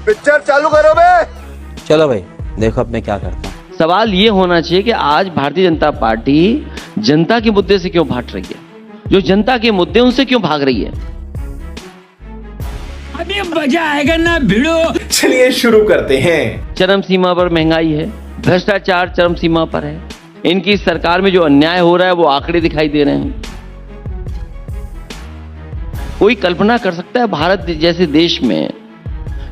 Picture चालू करो बे। चलो भाई देखो अब मैं क्या करता हूँ। सवाल ये होना चाहिए कि आज भारतीय जनता पार्टी जनता के मुद्दे से क्यों भाग रही है, जो जनता के मुद्दे उनसे क्यों भाग रही है। अभी मजा आएगा ना भिड़ो। चलिए शुरू करते हैं। चरम सीमा पर महंगाई है, भ्रष्टाचार चरम सीमा पर है, इनकी सरकार में जो अन्याय हो रहा है वो आंकड़े दिखाई दे रहे हैं। कोई कल्पना कर सकता है भारत जैसे देश में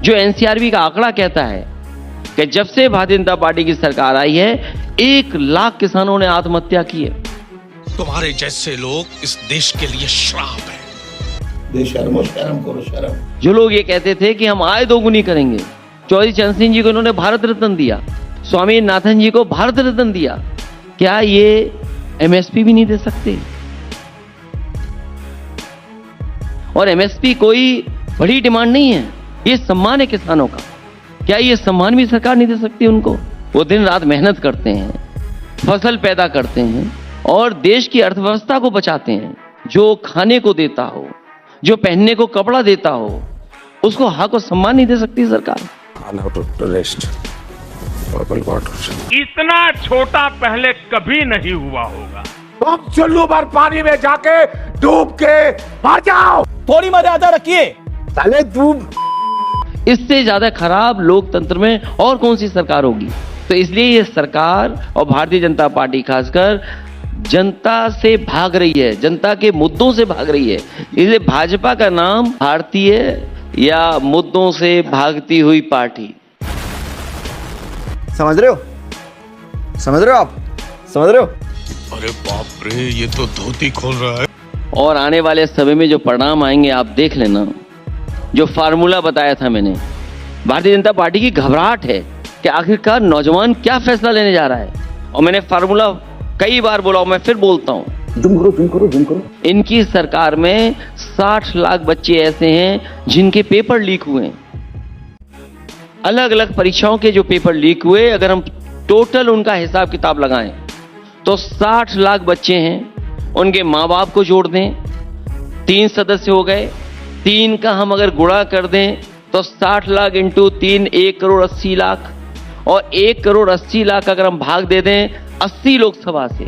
जो एनसीआरबी का आंकड़ा कहता है कि जब से भारतीय जनता पार्टी की सरकार आई है 1 लाख किसानों ने आत्महत्या की है। तुम्हारे जैसे लोग इस देश के लिए श्राप है। शर्म करो शर्म। जो लोग ये कहते थे कि हम आय दोगुनी करेंगे, चौधरी चरण सिंह जी को इन्होंने भारत रत्न दिया, स्वामी नाथन जी को भारत रत्न दिया, क्या ये एमएसपी भी नहीं दे सकते? और एमएसपी कोई बड़ी डिमांड नहीं है, ये सम्मान है किसानों का। क्या ये सम्मान भी सरकार नहीं दे सकती उनको? वो दिन रात मेहनत करते हैं, फसल पैदा करते हैं और देश की अर्थव्यवस्था को बचाते हैं। जो खाने को देता हो, जो पहनने को कपड़ा देता हो, उसको हक और सम्मान नहीं दे सकती सरकार। इतना छोटा पहले कभी नहीं हुआ होगा। तुम चुल्लू भर पानी में जाके डूब के मर जाओ। थोड़ी मर्यादा रखिए। साले डूब। इससे ज्यादा खराब लोकतंत्र में और कौन सी सरकार होगी? तो इसलिए ये सरकार और भारतीय जनता पार्टी खासकर जनता से भाग रही है, जनता के मुद्दों से भाग रही है। इसलिए भाजपा का नाम भारतीय या मुद्दों से भागती हुई पार्टी। समझ रहे हो? समझ रहे हो आप? समझ रहे हो? अरे बाप रे, ये तो धोती खोल रहा है। और आने वाले समय में जो परिणाम आएंगे आप देख लेना। जो फार्मूला बताया था मैंने, भारतीय जनता पार्टी की घबराहट है कि आखिरकार नौजवान क्या फैसला लेने जा रहा है। और मैंने फार्मूला कई बार बोला, मैं फिर बोलता हूं, जुम करो। इनकी सरकार में 60 लाख बच्चे ऐसे हैं जिनके पेपर लीक हुए हैं। अलग अलग परीक्षाओं के जो पेपर लीक हुए, अगर हम टोटल उनका हिसाब किताब लगाएं तो 60 लाख बच्चे हैं। उनके माँ बाप को जोड़ दें, 3 सदस्य हो गए, 3 का हम अगर गुणा कर दें तो 60 लाख इंटू 3 1 करोड़ 80 लाख, और 1 करोड़ 80 लाख अगर हम भाग दे दें 80 लोकसभा से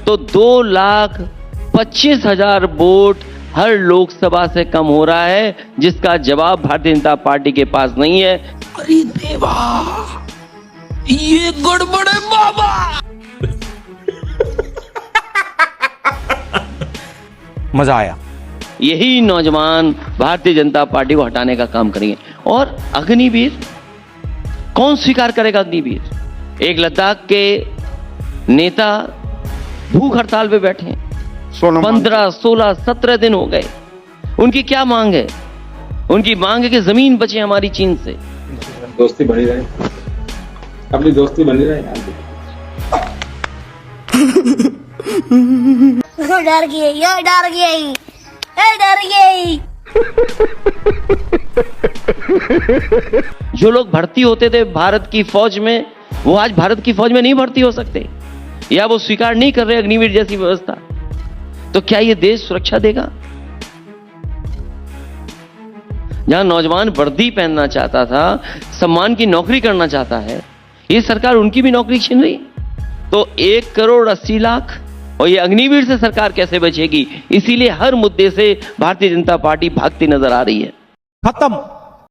तो 2,25,000 वोट हर लोकसभा से कम हो रहा है, जिसका जवाब भारतीय जनता पार्टी के पास नहीं है। अरे देवा, ये गड़बड़ है बाबा। मजा आया। यही नौजवान भारतीय जनता पार्टी को हटाने का काम करेंगे। और अग्निवीर कौन स्वीकार करेगा? अग्निवीर, एक लद्दाख के नेता भूख हड़ताल पे बैठे हैं, 15, 16, 17 दिन हो गए। उनकी क्या मांग है? उनकी मांग है कि जमीन बचे हमारी चीन से। दोस्ती बनी रहे, अपनी दोस्ती बनी रहे। डर गई। जो लोग भर्ती होते थे भारत की फौज में, वो आज भारत की फौज में नहीं भर्ती हो सकते, या वो स्वीकार नहीं कर रहे अग्निवीर जैसी व्यवस्था। तो क्या ये देश सुरक्षा देगा? जहां नौजवान वर्दी पहनना चाहता था, सम्मान की नौकरी करना चाहता है, ये सरकार उनकी भी नौकरी छीन रही। तो 1 करोड़ 80 लाख और ये अग्निवीर से सरकार कैसे बचेगी? इसीलिए हर मुद्दे से भारतीय जनता पार्टी भागती नजर आ रही है। खत्म।